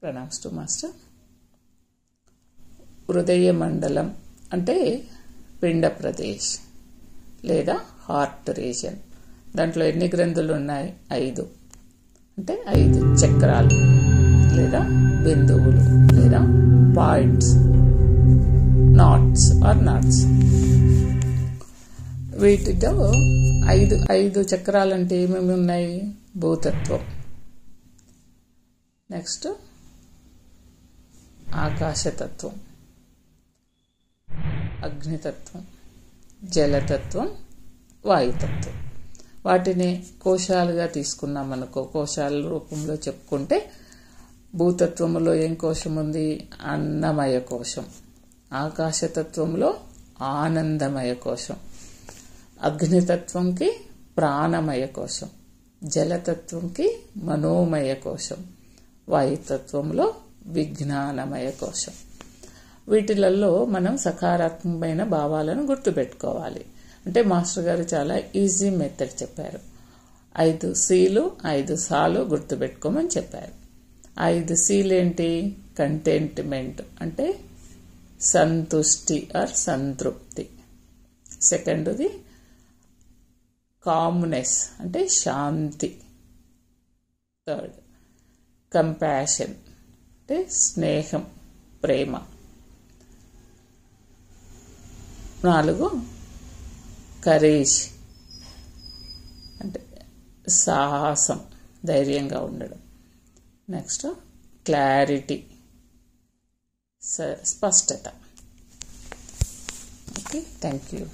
Pranams to master. హృదయ మండలం అంటే పిండ ప్రదేశ్ లేదా హార్ట్ రీజన్. దాంట్లో ఎన్ని గ్రంథులు ఉన్నాయి? 5. అంటే 5 చక్రాలు లేదా బిందువులు లేదా పాయింట్స్, నాట్స్ ఆర్ నాట్స్. వీటిలో 5 చక్రాలు అంటే ఏమేమి ఉన్నాయి? భూతత్వం, నెక్స్ట్ ఆకాశతత్వం, అగ్నితత్వం, జలతత్వం, వాయుతత్వం. వాటిని కోశాలుగా తీసుకున్నాం అనుకో, కోశాల రూపంలో చెప్పుకుంటే భూతత్వంలో ఏం కోశం ఉంది? అన్నమయ కోశం. ఆకాశతత్వంలో ఆనందమయ కోశం, అగ్నితత్వంకి ప్రాణమయ కోశం, జలతత్వంకి మనోమయ కోశం, వాయుతత్వంలో విజ్ఞానమయ కోశం. వీటిలలో మనం సకారాత్మకమైన భావాలను గుర్తుపెట్టుకోవాలి. అంటే మాస్టర్ గారు చాలా ఈజీ మెథడ్ చెప్పారు. 5 Cలు 5 సాలు గుర్తుపెట్టుకోమని చెప్పారు. 5 Cలు ఏంటి? కంటెంట్మెంట్ అంటే సంతుష్టి ఆర్ సంతృప్తి. సెకండ్ది కామ్నెస్ అంటే శాంతి. థర్డ్ కంపాషన్ అంటే స్నేహం, ప్రేమ. 4 కరేజ్ అంటే సాహసం, ధైర్యంగా ఉండడం. నెక్స్ట్ క్లారిటీ, స్పష్టత. Okay, thank you.